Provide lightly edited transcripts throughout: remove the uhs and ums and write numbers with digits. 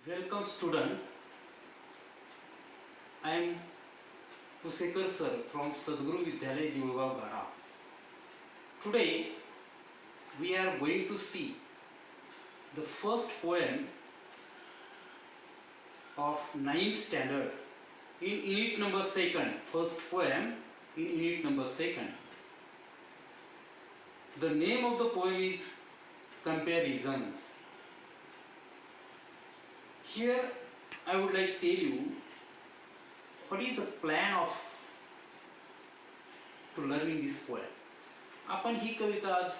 Welcome student, I am Pusekar sir from Sadguru Vidyalaya Divulgaon Gada. Today we are going to see the first poem of 9th standard in unit number 2nd. First poem in unit number 2nd. The name of the poem is Comparisons. Here I would like to tell you what is the plan of to learning this poem. आपण ही कविता आज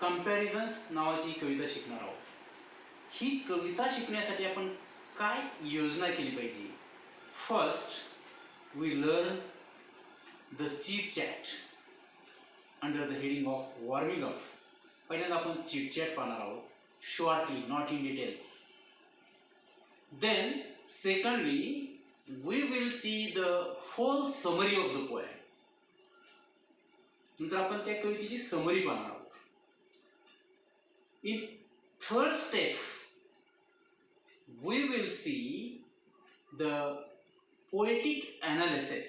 comparisons नावाची कविता शिकणार आहोत. ही कविता शिकण्यासाठी आपण काय योजना केली पाहिजे. First we learn the chit chat under the heading of warming up. पहिल्यांदा आपण चीट चॅट पाहणार आहोत, shortly, not in details. Then secondly we will see the whole summary of the poem. नंतर आपण त्या कवितेची समरी पाहणार आहोत. In third step we will see the poetic analysis.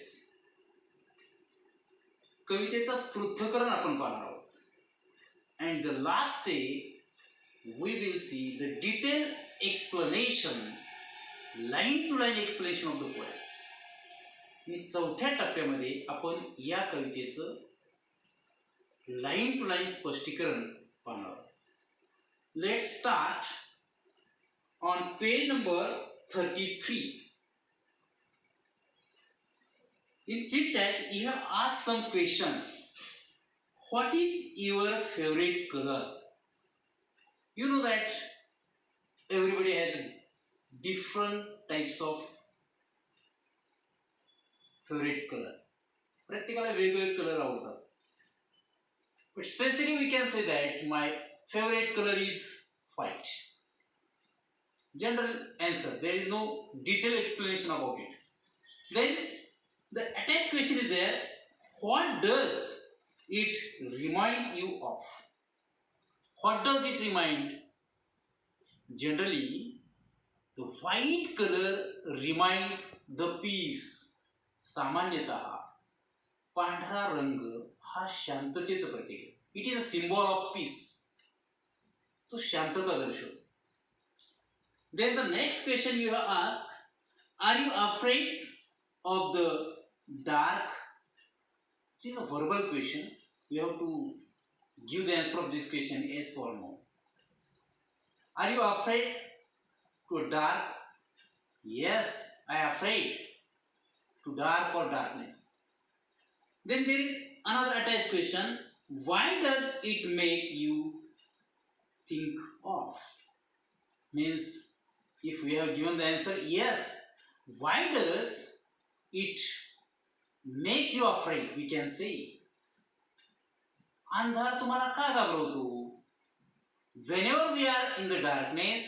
कवितेचं पृथक्करण आपण पाहणार आहोत. And the last step we will see the detailed explanation, line to line explanation of the poem. आणि चौथ्या टप्प्यामध्ये आपण या कवितेचं लाईन टू लाईन स्पष्टीकरण पाहणार आहोत. Let's start on page number 33. In chit chat you have asked some questions. What is your favorite color? You know that everybody has different types of favorite color. प्रत्येकाला वेगवेगळे colour आवडतात. But specifically we can say that my favorite color is white. General answer. There is no detailed explanation about it. Then the attached question is there. What does it remind you of? What does it remind? Generally, the white color reminds the peace. सामान्यतः पांढरा रंग हा शांततेचं प्रतीक आहे. It is a symbol of peace. तो शांतता दर्शवतो. Then the next question you have ask, are you afraid of the dark? It is a verbal question. You have to give the answer of this question yes or no. Are you afraid to dark? Yes, I am afraid to dark or darkness. Then there is another attached question. Why does it make you think of? Means if we have given the answer yes, why does it make you afraid? We can say अंधार तुम्हाला का घाबरवतो? Whenever we are in the darkness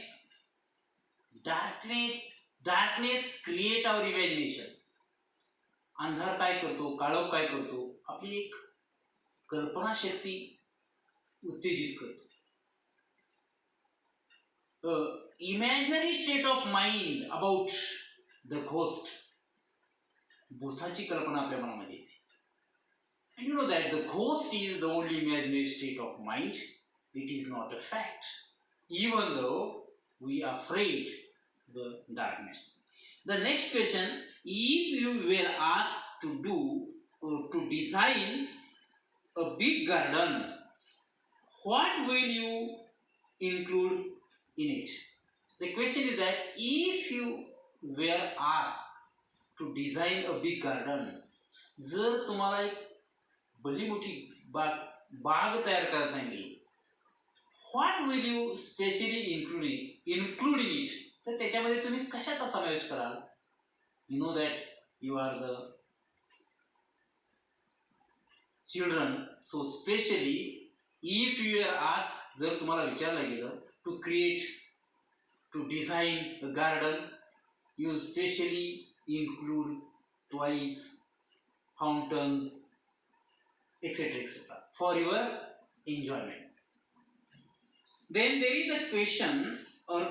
create our imagination. अंधार काय करतो, काळोख काय करतो? आपली एक कल्पना शक्ती उत्तेजित करतो. Imaginary state of mind about the ghost. भूताची कल्पना आपल्या मनामध्ये येते. And you know that the ghost is the only imaginary state of mind. It is not a fact, even though we are afraid the darkness. The next question, if you were asked to do or to design a big garden, what will you include in it? The question is that if you were asked to design a big garden, जर तुम्हाला एक भली मोठी बाग तयार करायला सांगितली, what will you specially include in it? तर त्याच्यामध्ये तुम्ही कशाचा समावेश कराल? You know that you are the children, so specially if you are asked, जर तुम्हाला विचारलं गेलं to design a garden, you specially include toys, fountains, etc. for your enjoyment. Then there is a question or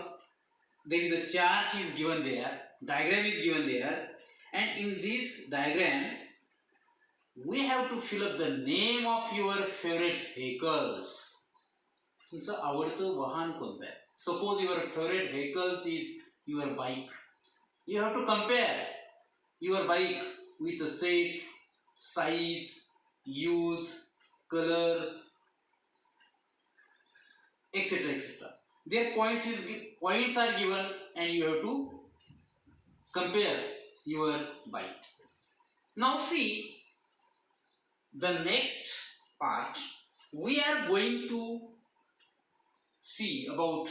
there is a chart is given there, diagram is given there, and in this diagram we have to fill up the name of your favorite vehicles. तुमचं आवडतं वाहन कोणतं आहे? Suppose your favorite vehicles is your bike. You have to compare your bike with the shape, size, use, color, etc. etc. Their points are given and you have to compare your bike. Now see the next part. We are going to see about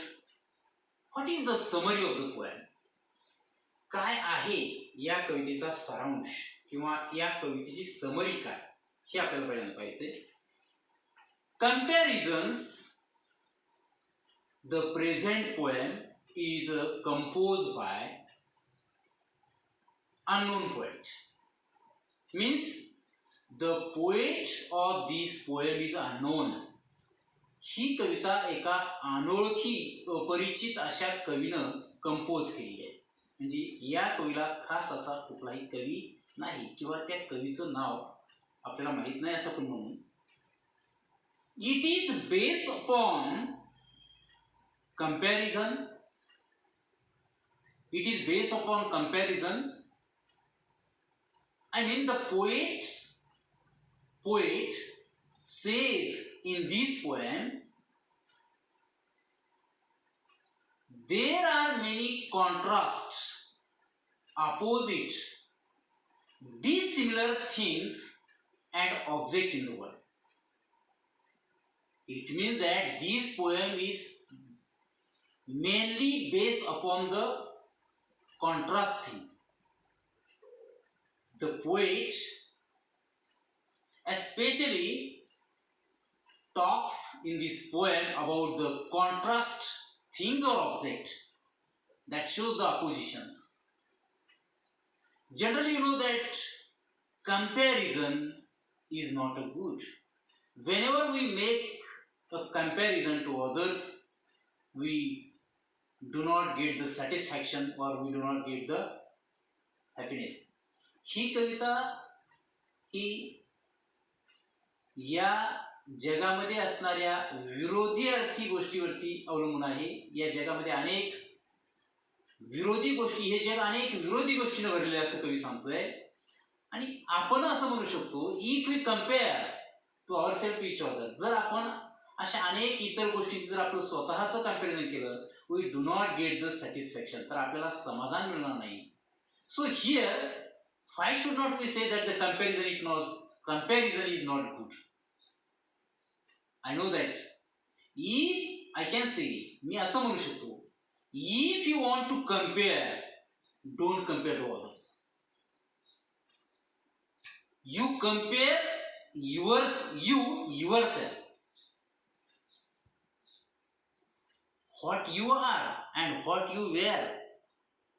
what is the summary of the poem. काय आहे या कवितेचा सारांश किंवा या कवितेची summary काय हे आपल्याला पहिल्यांदा पाहिजे. Comparisons. The present poem is composed by unknown poet. Means the poet of this poem is unknown. ही कविता एका अनोळखी अपरिचित अशा कवीनं कंपोज केली आहे. म्हणजे या कवीला खास असा कुठलाही कवी नाही किंवा त्या कवीचं नाव आपल्याला माहित नाही असं पण म्हणून. It is based upon comparison. It is based upon comparison. I mean the poet says in this poem there are many contrasts, opposite, dissimilar things and objects in the world. It means that this poem is mainly based upon the contrast thing. The poet especially talks in this poem about the contrast things or object that shows the oppositions. Generally, you know that comparison is not a good. Whenever we make a comparison to others, we do not get the satisfaction or we do not get the happiness. ही कविता ही या जगामध्ये असणाऱ्या विरोधी अर्थी गोष्टीवरती अवलंबून आहे. या जगामध्ये अनेक विरोधी गोष्टी, हे जग अनेक विरोधी गोष्टीने भरलेले असं कवी सांगतोय. आणि आपण असं म्हणू शकतो, if we compare to our self to each other, जर आपण अशा अनेक इतर गोष्टींचं जर आपलं स्वतःचं कंपॅरिझन केलं, we do not get the satisfaction, तर आपल्याला समाधान मिळणार नाही. So here why should not we say that the comparison is not good. I know that if I can say, मी असं म्हणू शकतो, if you want to compare, don't compare to others. You compare yourself. What you are and what you were.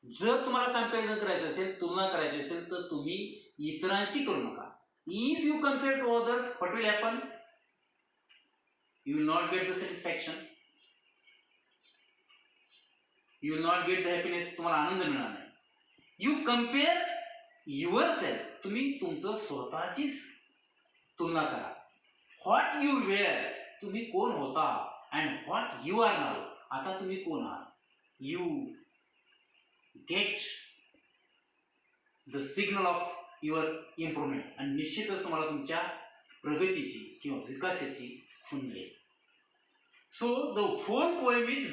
जर तुम्हाला comparison करायचं असेल, तुलना करायची असेल, तर तुम्ही इतरांशी करू नका. If you compare to others, what will happen? You will not get the satisfaction, you will not get the happiness, तुम्हाला आनंद मिळणार नाही. यू कम्पेअर युअरसेल्फ, तुम्ही तुमचं स्वतःचीच तुलना करा. व्हॉट यू वेअर, तुम्ही कोण होता, and what you are now, आता तुम्ही कोण आहात. You get the signal of your improvement, आणि निश्चितच तुम्हाला तुमच्या प्रगतीची किंवा विकासाची खूण मिळेल. So the whole poem is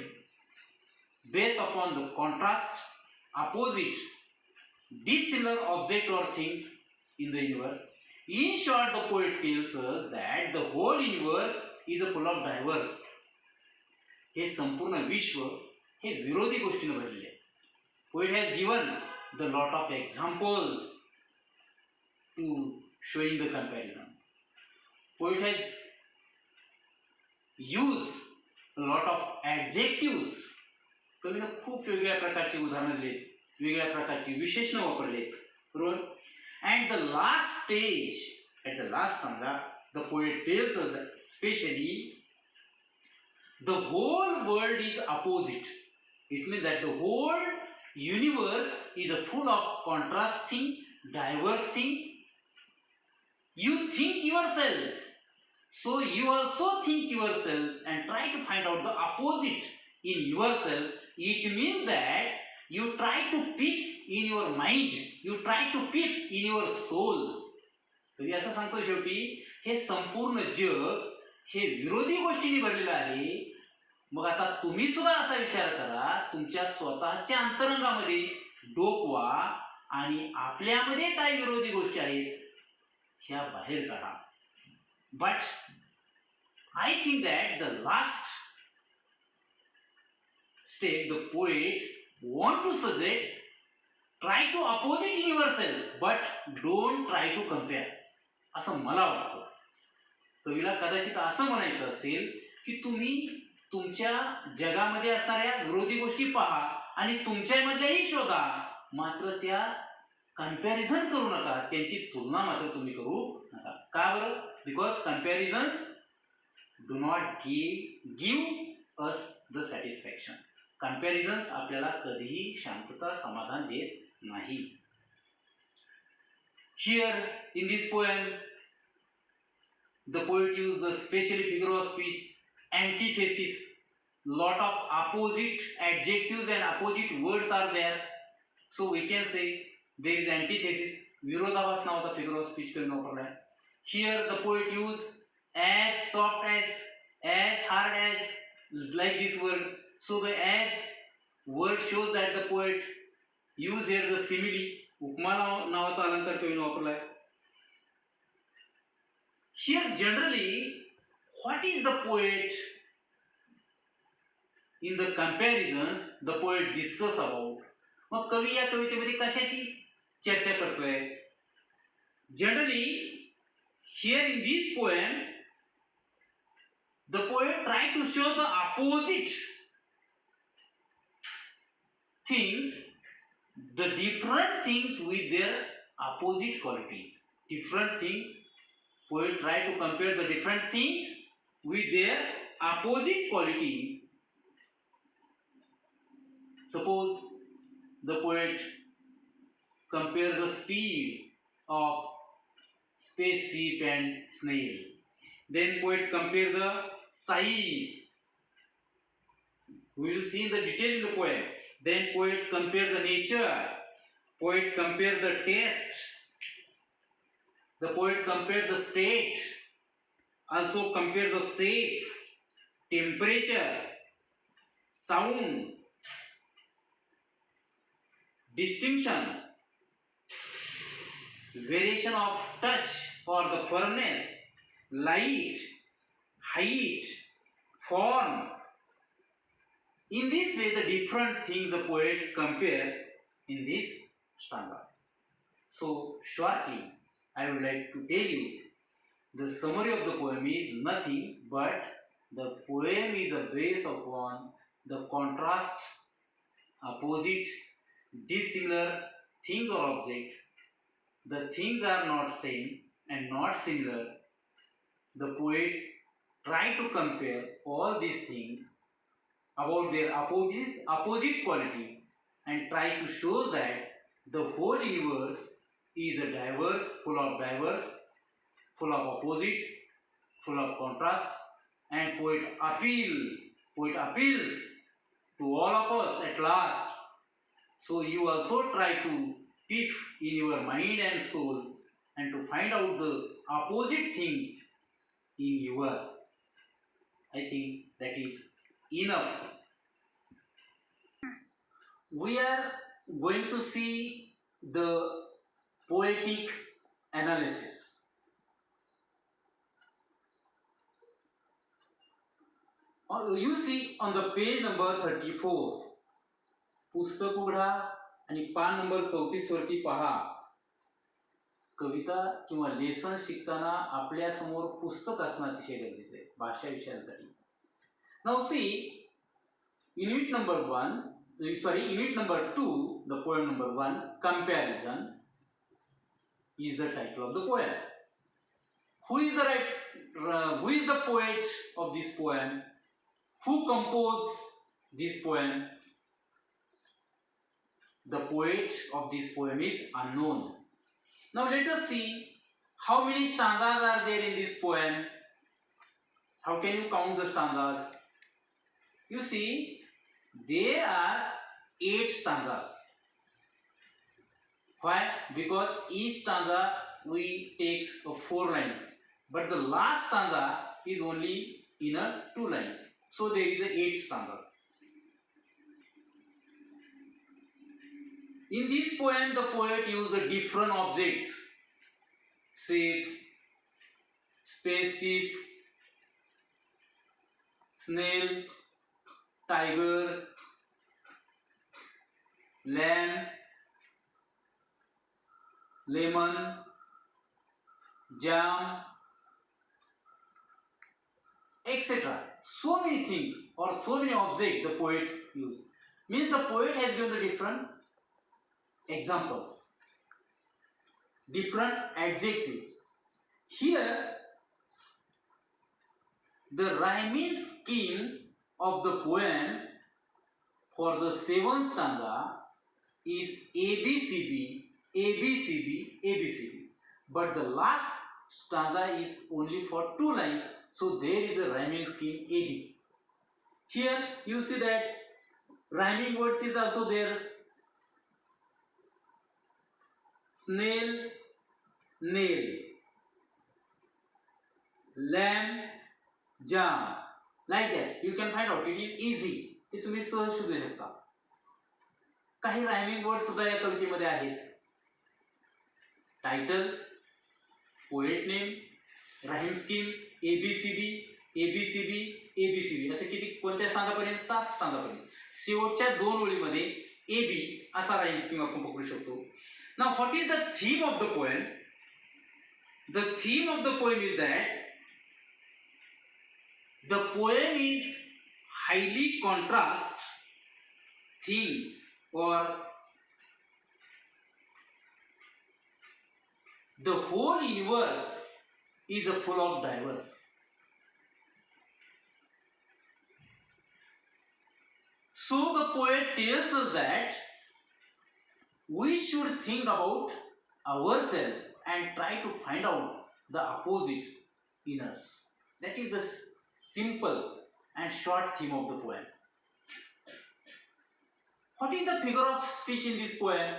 based upon the contrast, opposite, dissimilar object or things in the universe. In short, the poet tells us that the whole universe is full of diverse. हे संपूर्ण विश्व हे विरोधी गोष्टीने भरलेले आहे. Poet has given the lot of examples to showing the comparison. Poet has used a lot of adjectives. कवीने खूप वेगवेगळ्या प्रकारची उदाहरणं दिलीत, वेगळ्या प्रकारची विशेषणं वापरलेत, बरोबर. And the last stage, at the last stanza, the poet tells us that especially the whole world is opposite. It means that the whole universe is full of contrasting, diverse thing. You think yourself, so you also think yourself and try to find out the opposite in yourself. It means that you try to pick in your mind, you try to pick in your soul. कवी असं सांगतो शेवटी हे संपूर्ण जग हे विरोधी गोष्टींनी भरलेलं आहे. मग आता तुम्ही सुद्धा असा विचार करा, तुमच्या स्वतःच्या अंतरंगामध्ये डोकवा आणि आपल्यामध्ये काय विरोधी गोष्टी आहेत ह्या बाहेर काढा. But I think that the last step the poet want to suggest, try to oppose it in yourself but don't try to compare. असं मला वाटतं. कवीला कदाचित असं म्हणायचं असेल की तुम्ही तुमच्या जगामध्ये असणाऱ्या विरोधी गोष्टी पहा आणि तुमच्यामधल्याही शोधा, मात्र त्या कंपॅरिझन करू नका, त्यांची तुलना मात्र तुम्ही करू नका. का बरं? Because comparisons do not give us the satisfaction. Comparisons आपल्याला कधीही शांतता समाधान देत नाही. Here in this poem, the poet used the specially figure of speech antithesis. Lot of opposite adjectives and opposite words are there, so we can say there is antithesis. विरोधाभास नावाचा figure of speech करून वापरला आहे. Here the poet used as, soft as hard as, like this word. So the as word shows that the poet used here the simile. उपमा नावाचा अलंकार कवीने वापरला आहे. Here generally what is the poet in the comparisons the poet discuss about. मग कवी या कवितेमध्ये कशाची चर्चा करतोय? Generally here in this poem the poet try to show the opposite things, the different things with their opposite qualities. Different thing, poet try to compare the different things with their opposite qualities. Suppose the poet compare the speed of spaceship and snail. Then poet compare the size. We will see the detail in the poem. Then poet compare the nature, poet compare the taste, the poet compare the state, also compare the shape, temperature, sound, distinction, variation of touch or the firmness, light, height, form. In this way, the different things the poet compare in this stanza. So, shortly, I would like to tell you the summary of the poem is nothing but the poem is a base upon the contrast, opposite, dissimilar things or object. The things are not same and not similar. The poet try to compare all these things about their opposite qualities and try to show that the whole universe is a diverse, full of opposite, full of contrast, and poet appeals to all of us at last. So you also try to pick in your mind and soul and to find out the opposite things in your. I think that is enough. We are going to see the poetic analysis. You see on the page number 34, पुस्तक उघडा आणि पान number 34 वरती पहा. कविता किंवा lesson शिकताना आपल्या समोर पुस्तक असणं अतिशय गरजेचं आहे भाषा विषयांसाठी. Now see, unit number 2, the poem number 1, comparison, is the title of the poem. Who is the poet of this poem? Who composed this poem? the poet of this poem is unknown. Now let us see how many stanzas are there in this poem. How can you count the stanzas? You see, there are 8 stanzas. Why? Because each stanza we take 4 lines, but the last stanza is only in 2 lines. So there is 8 stanzas. In this poem, the poet used different objects: sheep, spaceship, snail, tiger, lamb, lemon, jam, etc. So many things or so many objects the poet used. Means the poet has given the different examples, different adjectives. Here, the rhyming scheme of the poem for the 7th stanza is ABCB, ABCB, ABCB. But the last stanza is only for 2 lines, so there is a rhyming scheme AB. Here you see that rhyming words is also there: snail, nail, lamb, jam. Like that you can find out. It is easy. ते तुम्ही सहज शोधू शकता. काही rhyming word सुद्धा या कवितेमध्ये आहेत. Title, poet name, rhyme scheme, ABCB, ABCB, ABCB असे किती कोणत्या स्टांजापर्यंत? 7 स्टांजापर्यंत. शेवटच्या 2 ओळीमध्ये एबी असा राईम स्कीम आपण पकडू शकतो. Now what is the theme of the poem? The theme of the poem is that the poem is highly contrast things, or the whole universe is full of diverse. So the poet tells us that we should think about ourselves and try to find out the opposite in us. That is the simple and short theme of the poem. What is the figure of speech in this poem?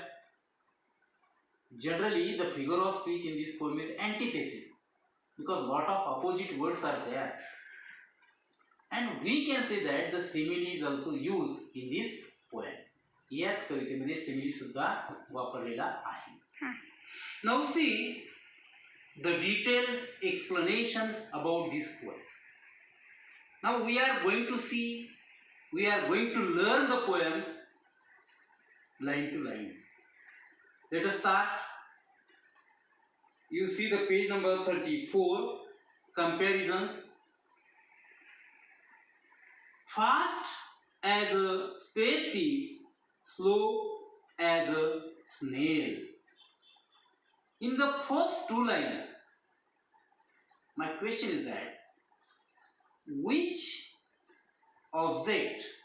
Generally, the figure of speech in this poem is antithesis, because lot of opposite words are there, and we can say that the simile is also used in this poem. याच कवितेमध्ये simile सुद्धा वापरलेला आहे. Now see the detailed explanation about this poem. Now we are going to learn the poem line to line. Let us start. You see the page number 34, comparisons. Fast as a spaceship, slow as a snail. In the first 2 lines, my question is that which objects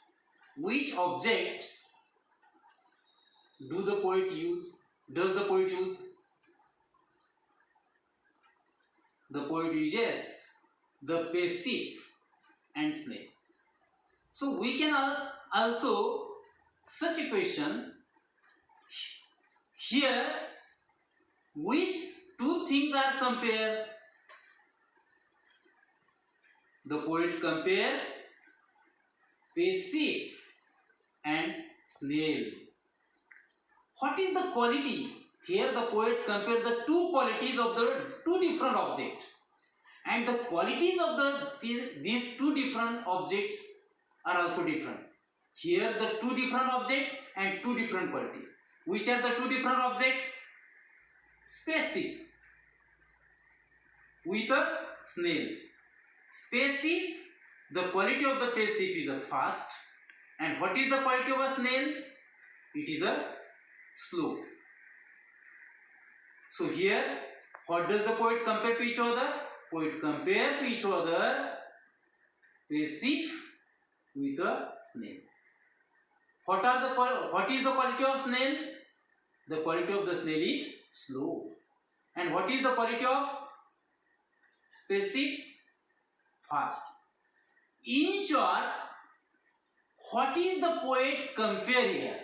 does the poet use? The poet uses the passive and snail. So we can also such a question here: which 2 things are compared? The poet compares passive and snail. What is the quality? Here the poet compares the 2 qualities of the 2 different objects, and the qualities of these 2 different objects are also different. Here the 2 different objects and 2 different qualities. Which are the 2 different objects? Spaceship with a snail. Spaceship, the quality of the spaceship is a fast, and what is the quality of a snail? It is a slow. So here, what does the poet compare to each other? Poet compare to each other spaceship with a snail. What is the quality of snail? The quality of the snail is slow. And what is the quality of specific? Fast. In short, what is the poet compare here?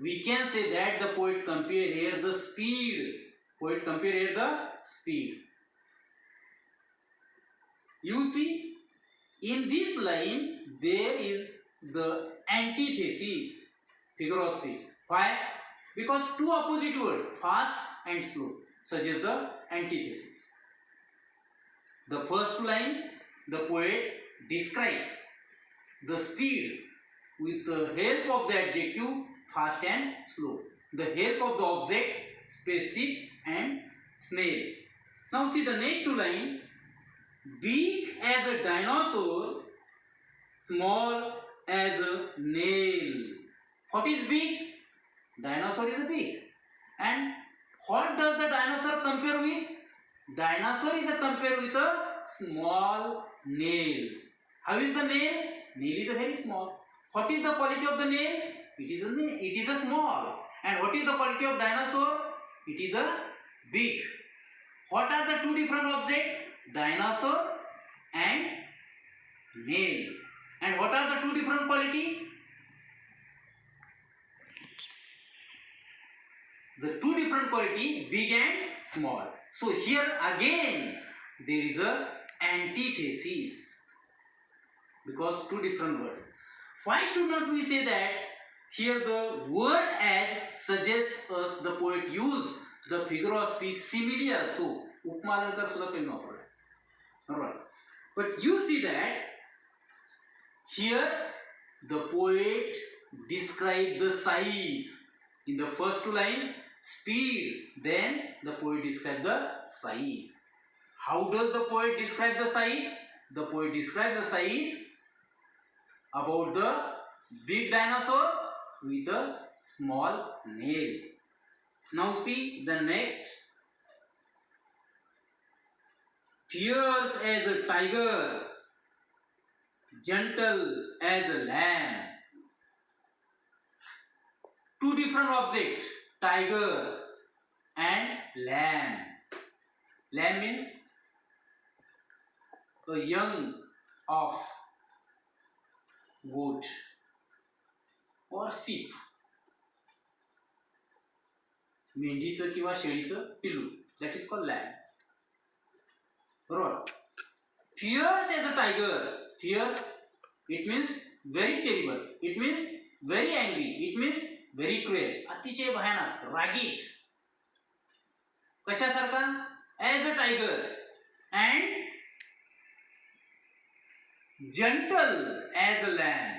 We can say that the poet compare here the speed. Poet compare here the speed. You see, in this line there is the antithesis, figure of speech. Why? Because two opposite words, fast and slow, suggest the antithesis. The first line, the poet describes the speed with the help of the adjective fast and slow, the help of the object specific and snail. Now see the next two lines. Big as a dinosaur, small as a nail. What is big? Dinosaur is big. And what does the dinosaur compare with? Dinosaur is compared with a small nail. How is the nail? Nail is a very small. What is the quality of the nail? It is a small. And what is the quality of dinosaur? It is a big. What are the two different objects? Dinosaur and nail. And what are the two different quality? The two different quality, big and small. So here again there is a antithesis because two different words. Why should not we say that here the word as suggests us the poet use the figure of speech simile also. उपमा अलंकार सुद्धा कमी वापरला. Alright. But you see that here the poet describes the size. In the first two lines, speed, then the poet describes the size. How does the poet describe the size? The poet describes the size about the big dinosaur with a small nail. Now see the next. Fierce as a tiger, gentle as a lamb. Two different objects, tiger and lamb. Lamb means a young of goat or sheep. मेंढीचं किंवा शेळीचं पिल्लू, that is called lamb. Right. Fierce as a tiger. Fierce, it means very terrible. It means very angry. It means very cruel. अतिशय भयानक, रागीट. कशासारखा? As a tiger. And gentle as a lamb.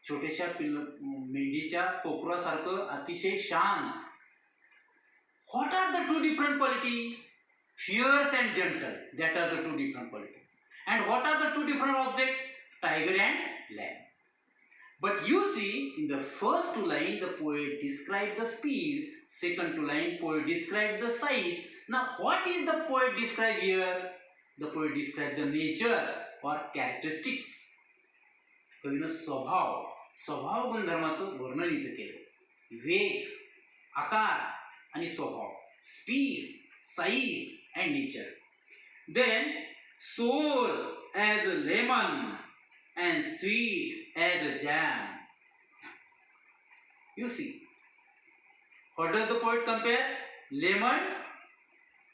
छोट्याशा मेंढीच्या टोकरासारखं अतिशय शांत. What are the two different qualities? Fierce and gentle. That are the two different qualities. And what are the two different objects? Tiger and lamb. But you see, in the first two lines, the poet described the speed. Second two lines, poet described the size. Now, what is the poet describe here? The poet describes the nature or characteristics. कवीनं स्वभाव गुणधर्माचं वर्णन इथं केलं. वेग, आकार आणि स्वभाव, speed, size and nature. Then sour as a lemon and sweet as a jam. You see, what does the poet compare? Lemon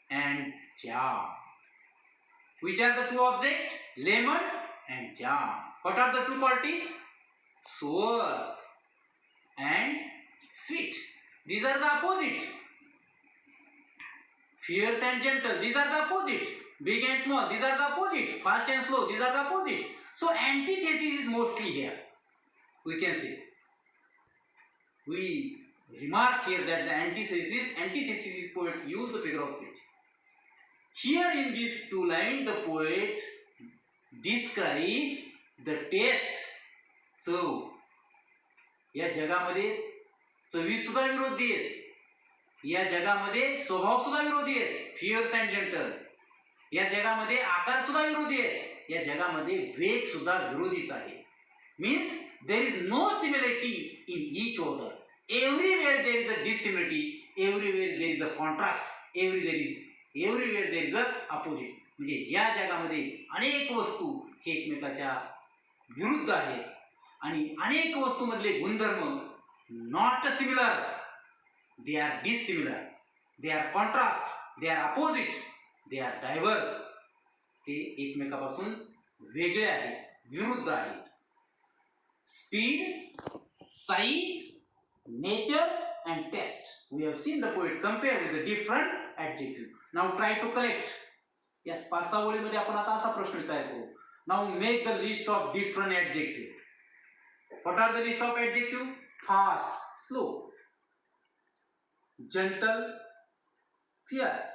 and jam. Which are the two objects? Lemon and jam. What are the two qualities? Sour and sweet. These are the opposite. Fierce and gentle, these are the opposite. Big and small, these are the opposite. Fast and slow, these are the opposite. So antithesis is mostly here. We can say. We remark here that the antithesis is poet use the figure of speech. Here in these two lines, the poet describes the taste. So, या जगामध्ये चवी सुद्धा विरोधी आहेत. या जगामध्ये स्वभाव सुद्धा विरोधी आहेत. Fears and gentle. या जगामध्ये आकार सुद्धा विरोधी आहे. या जगामध्ये वेग सुद्धा विरोधीच आहे. Means there is no similarity in each other. Everywhere there is a dissimilarity, everywhere there is a contrast, everywhere there is a opposite. म्हणजे या जगामध्ये अनेक वस्तू हे एकमेकाच्या विरुद्ध आहेत आणि अनेक वस्तूमधले गुणधर्म not similar, they are dissimilar, they are contrast, they are opposite, they are diverse. ते एकमेकापासून वेगळे आहेत, विरुद्ध आहेत. Speed, size, nature and taste. We have seen the poet compare with the different adjective. Now try to collect. Yes, 5-6 ओळीमध्ये आपण आता असा प्रश्न तयार करू. Now make the list of different adjective. What are the list of adjective? Fast, slow, gentle, fierce,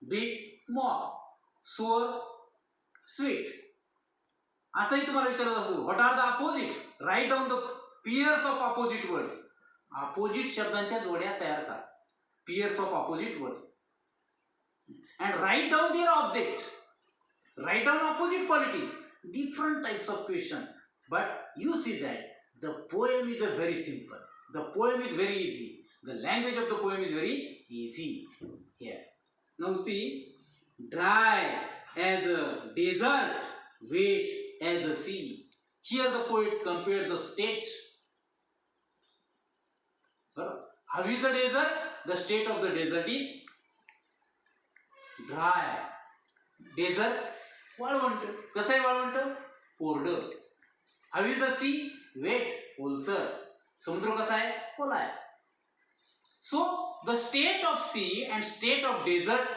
big, small, sour, sweet. असंही तुम्हाला विचारत असू. What are the opposite? Write down the pairs of opposite words. Opposite शब्दांच्या जोड्या तयार करा. Pairs of opposite words. And write down their object. Write down opposite qualities. Different types of question. But you see that the poem is very simple. The poem is very easy. The language of the poem is very easy here. Now see, dry as a desert, wet as a sea. Here the poet compared the state. How is the desert? The state of the desert is dry. Desert, वाळवंट. कसं आहे वाळवंट? कोरडं. How is the sea? Wet, ओलसर. समुद्र कसा आहे? ओला आहे. So the state of sea and state of desert,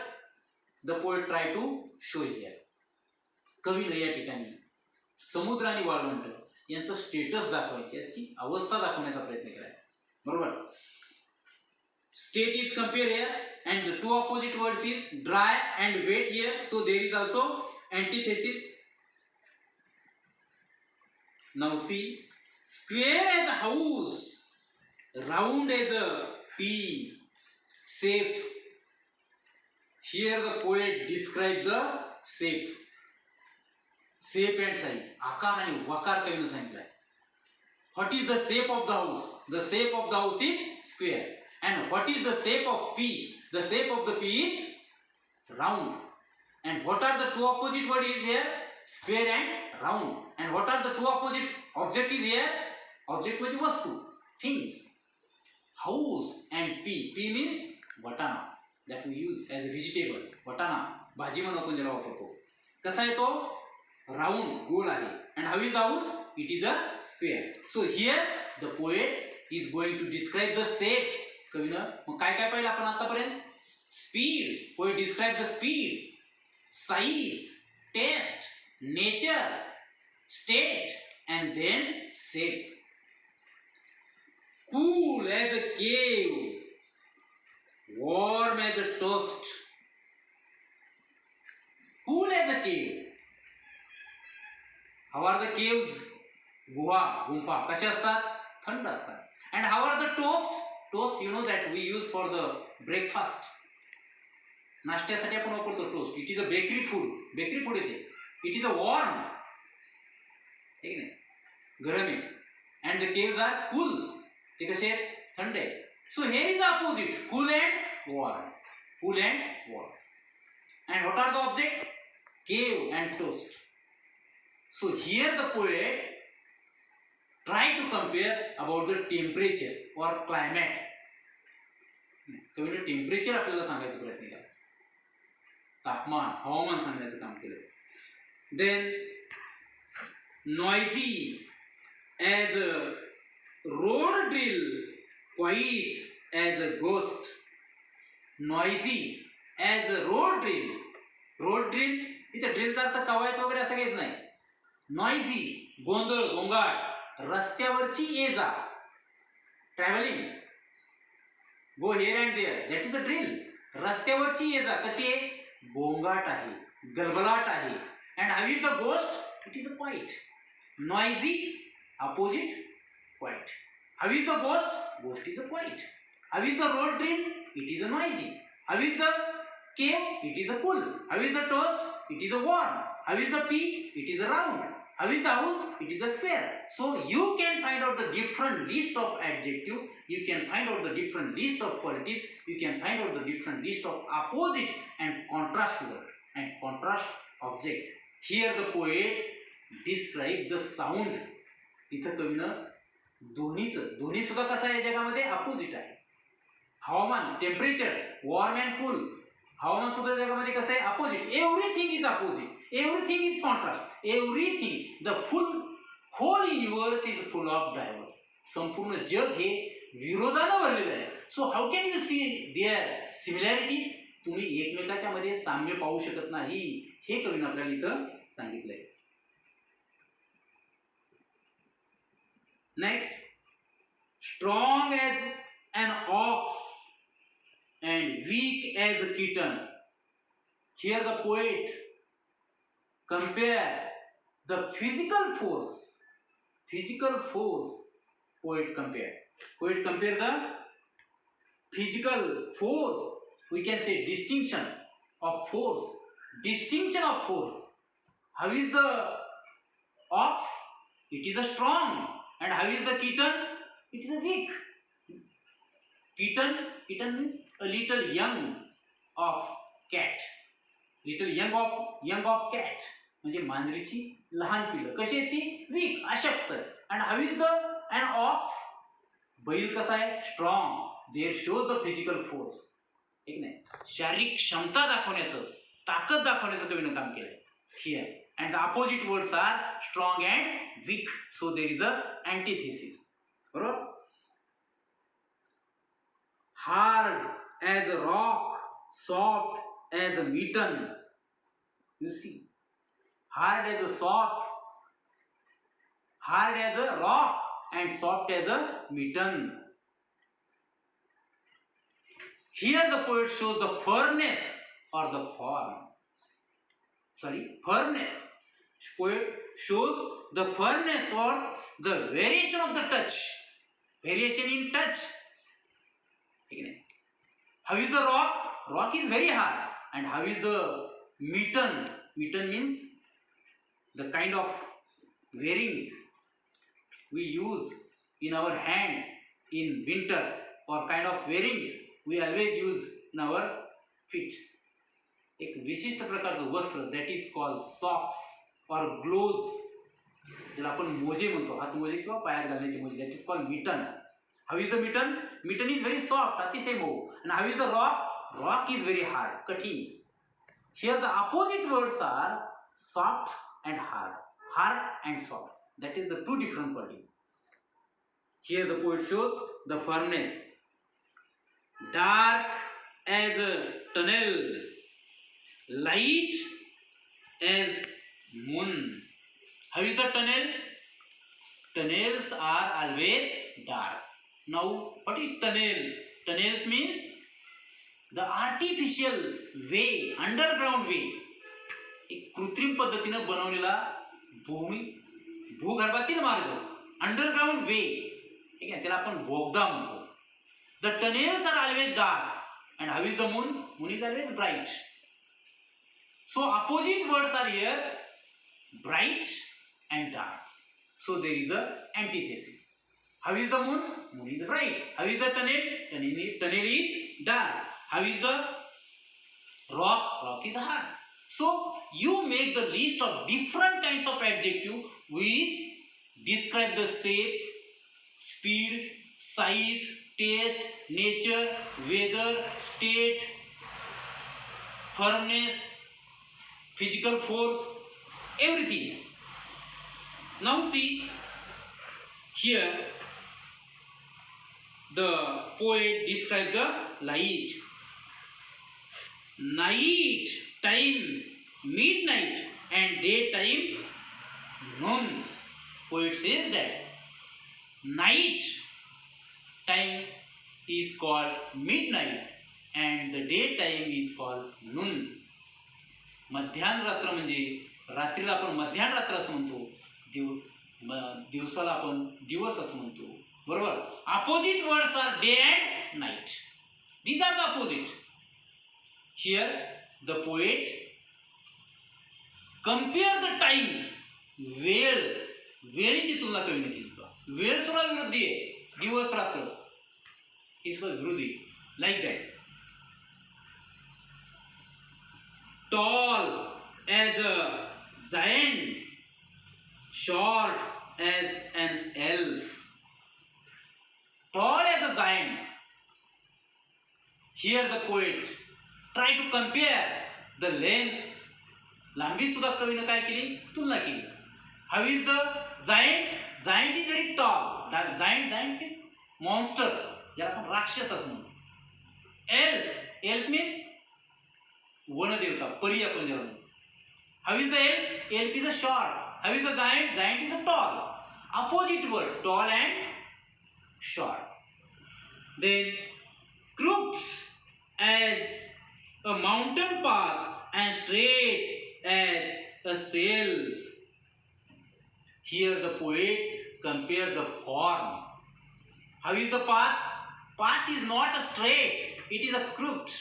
the poet tried to show here. कवीनं या ठिकाणी समुद्र आणि वाळवंट यांचं स्टेटस दाखवायची, याची अवस्था दाखवण्याचा प्रयत्न केला. बरोबर. State is compared here and the two opposite words is dry and wet here, so there is also antithesis. Now see, square as a house, round as a pea, shape. Here the poet described the shape. Shape and size. आकार आणि वकार कवीनं सांगितलाय. What is the shape of the house? The shape of the house is square. And what is the shape of pea? The shape of the pea is round. And what are the two opposite words is here? Square and round. And what are the two opposite object is here? Object म्हणजे वस्तू, things. House and pea. Pea means वाटाणा, that we use as a vegetable. वाटाणा भाजी म्हणून आपण ज्याला वापरतो. कसा आहे तो? Round, गोल आहे. And how is the house? It is a square. So here the poet is going to describe the shape. कवीनं मग काय काय पाहिलं आपण आतापर्यंत? Speed, poet describe the speed, size, taste, nature, state and then shape. Cool as a cave, warm as a toast. Cool as a cave. How are the caves? गुहा, गुंफा कशा असतात? थंड असतात. And how are the toast? Toast, you know that we use for the breakfast. नाश्त्यासाठी आपण वापरतो toast. It is a bakery food. Bakery food येते. It is a warm. ठीक आहे, गरम आहे. And the caves are cool. ते कसे आहेत? थंड आहे. So here is opposite, cool and warm. Cool and warm. And what are the object? Cave and toast. So here the poet try to compare about the temperature or climate. कवीने temperature आपल्याला सांगायचा प्रयत्न केला, तापमान, हवामान सांगण्याचं काम केलं. Then noisy as a road drill, quiet as a ghost. Noisy as a road drill. Road drill, इथे ड्रिलचा अर्थ कवायत वगैरे असं काहीच नाही. Noisy, गोंधळ, गोंगाट, रस्त्यावरची ये जा, travelling, go here and there, that is a drill. रस्त्यावरची ये जा कशी आहे? गोंगाट आहे, गलबलाट आहे. And how is the ghost? It is a quite. Noisy, opposite, quite. How is the ghost? Ghost is a quite. How is the road drill? It is a noisy. How is the cave? It is a cool. How is the toast? It is a warm. How is the pea? It is a round. How is the house? It is a square. So you can find out the different list of adjective, you can find out the different list of qualities, you can find out the different list of opposite and contrast word and contrast object. Here the poet describe the sound. इथं कवीनं ध्वनी सुद्धा कसा आहे जगामध्ये opposite आहे. हवामान temperature warm and cool, हवामान सुद्धा जगामध्ये कसं आहे opposite. Everything is opposite, everything is contrast, everything, the whole universe is full of diverse. संपूर्ण जग हे विरोधानं भरलेलं आहे. So how can you see their similarities? तुम्ही एकमेकाच्या मध्ये साम्य पाहू शकत नाही, हे कवीनं आपल्याला इथं सांगितलंय. Next, strong as an ox and weak as a kitten. Here the poet compare the physical force. Poet compare the physical force. We can say distinction of force. How is the ox? It is a strong. And how is the kitten? It is a weak. Kitten means a little young of cat. young of cat. म्हणजे मांजरीची लहान पिलं कशी आहेत ती? Weak, अशक्त. And how is the an ox? बैल कसा आहे? Strong. There shows the physical force. ठीक नाही, शारीरिक क्षमता दाखवण्याचं, ताकद दाखवण्याचं कवीनं काम केलंय here. And the opposite words are strong and weak. So there is a antithesis. बरोबर. Hard as a rock, soft as a mitten. You see, hard as a rock and soft as a mitten. Here the poet shows the firmness or the form. Firmness. Poet shows the firmness or the variation of the touch. Variation in touch. How is the rock? Rock is very hard. And how is the mitten? Mitten means the kind of wearing we use in our hand in winter, or kind of wearings we always use in our feet. एक विशिष्ट प्रकारचं वस्त्र, that is called socks or gloves, ज्याला आपण मोजे म्हणतो, हात मोजे किंवा पायात घालण्याचे मोजे, that is called mitten. How is the mitten? Mitten is very soft, अतिशय Mau. And how is the rock? Rock is very hard, कठीण. Here the opposite words are soft and hard and soft. That is the two different qualities. Here the poet shows the firmness. Dark as a tunnel, light as moon. How is the tunnel? Tunnels are always dark. Now what is tunnels? Tunnels means the artificial way, underground way. एक कृत्रिम पद्धतीने बनवलेला भूगर्भातील मार्ग, underground वे. ठीक आहे, त्याला आपण बोगदा म्हणतो. The tunnels are always dark. And how is the moon? Moon is always bright. So opposite words are here, bright and dark. So there is a antithesis. How is the moon? Moon is bright. How is the tunnel? Tunnel is dark. How is the rock? Rock is hard. So you make the list of different kinds of adjective which describe the shape, speed, size, taste, nature, weather, state, firmness, physical force, everything. Now see here the poet describes the light. Night time, midnight, and daytime, noon. Poet says that night time is called midnight and the daytime is called noon. मध्यान रात्र म्हणजे रात्रीला आपण मध्यान रात्र असं म्हणतो, दिवसाला आपण दिवस असं म्हणतो. बरोबर. Opposite words are day and night. These are the opposite. Here the poet compare the time, वेळ, वेळेची तुलना कवीने केली बा. वेळ सुद्धा विरुद्धी आहे, दिवस रात्र हे सुद्धा विरोधी, like that. Tall as a giant, short as an elf. Tall as a giant. Here the poet try to compare the length. लांबी सुद्धा कवीने काय केली, तुलना केली. How is the giant? Giant is very tall. Giant is monster, ज्याला आपण राक्षस असं म्हणतो. Elf means वनदेवता, परी आपण ज्याला म्हणतो. How is the elf? Elf is a short. How is the giant? Giant is a tall. Opposite word, tall and short. Then crooked as a mountain path and straight as a sail. Here the poet compare the form. How is the path? Path is not a straight, it is a crooked.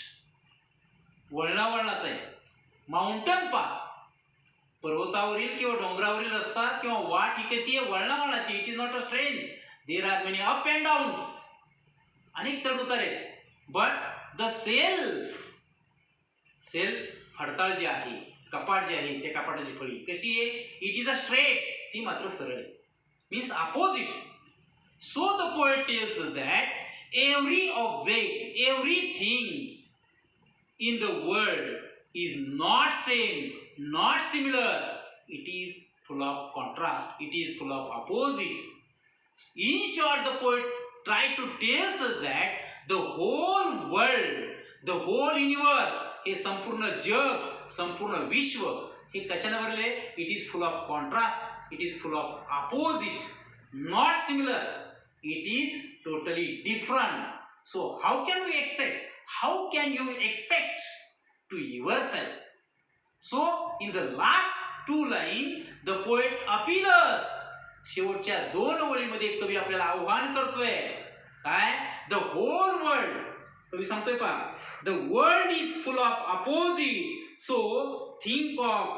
वळणावळणाचा आहे. Mountain path, पर्वतावरील किंवा डोंगरावरील रस्ता किंवा वाट ही कशी आहे, वळणावळणाची. It is not a strange. There are many up and downs, अनेक चढ उतार आहेत. बट द सेल्फ फडताळ जी आहे, कपाट जे आहे, त्या कपाटाची फळी कशी आहे, इट इज अ स्ट्रेट, ती मात्र सरळ आहे, means opposite. So the poet tells that every object, everything in the world is not same, not similar. It is full of contrast, it is full of opposite. In short, the poet tried to tell us that the whole world, the whole universe, हे संपूर्ण जग, संपूर्ण विश्व हे कशाने भरले? It is full of contrast, it is full of opposite, not similar, it is totally different. So how can we accept? How can you expect to yourself? So in the last two lines, the poet appeals. शेवटच्या दोन ओळीमध्ये कवी आपल्याला आव्हान करतोय. काय? The whole world, कवी सांगतोय पा, the world is full of opposite, so think of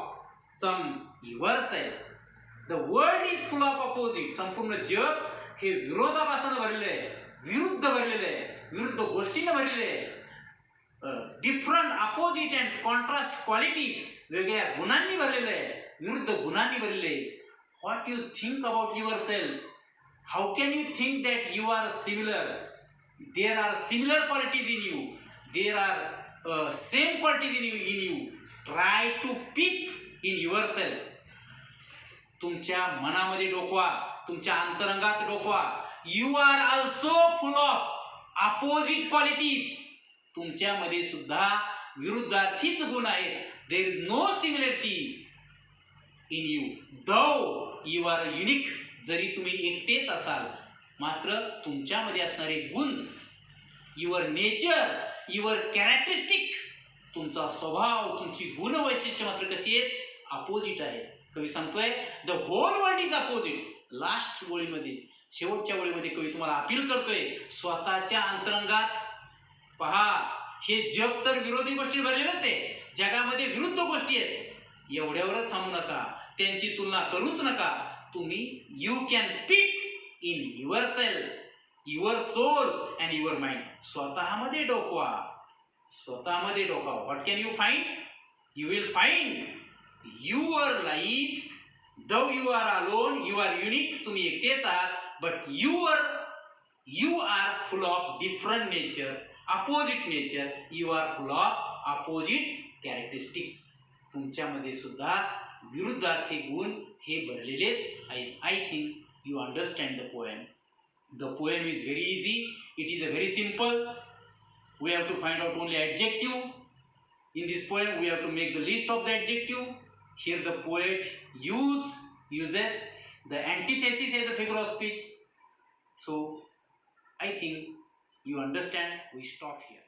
some yourself. The world is full of opposite. संपूर्ण जग हे विरोधाभासानं भरलेलं आहे, विरुद्ध भरलेलं आहे, विरुद्ध गोष्टींना भरलेलं आहे. Different opposite and contrast qualities, वेगळ्या गुणांनी भरलेलं आहे, विरुद्ध गुणांनी भरलेलं आहे. What you think about yourself? How can you think that you are similar? There are similar qualities in you, there are same qualities in you. Try to peek in yourself. तुमच्या मनामध्ये डोकवा, तुमच्या अंतरंगात डोकवा. You are also full of opposite qualities. तुमच्यामध्ये सुद्धा विरुद्धार्थीच गुण आहेत. There is no similarity in you, दो यू आर युनिक. जरी तुम्ही एकटेच असाल, मात्र तुमच्यामध्ये असणारे गुण, युअर नेचर, युअर कॅरेक्टरिस्टिक, तुमचा स्वभाव, तुमची गुणवैशिष्ट्य मात्र कशी आहेत? अपोजिट आहेत. कवी सांगतोय the whole world is opposite. Last ओळीमध्ये, शेवटच्या ओळीमध्ये कवी तुम्हाला अपील करतोय, स्वतःच्या अंतरंगात पहा. हे जग तर विरोधी गोष्टी भरलेलंच आहे, जगामध्ये विरुद्ध गोष्टी आहेत. एवढ्यावरच थांबू नका, त्यांची तुलना करूच नका. तुम्ही you can peek in yourself, your soul and your mind. स्वतःमध्ये डोकवा, स्वतःमध्ये डोकवा. What can you find? You will find your life. Though you are alone, you are unique, तुम्ही एकटेच आहात. But you are full of different nature, opposite nature. You are full of opposite characteristics. तुमच्यामध्ये सुद्धा विरुद्धार्थी गुण हे भरलेलेच आहेत. I think you understand the poem. The poem is very easy. It is a very simple. We have to find out only adjective. In this poem, we have to make the list of the adjective. Here the poet uses the antithesis as a figure of speech. So I think you understand. We stop here.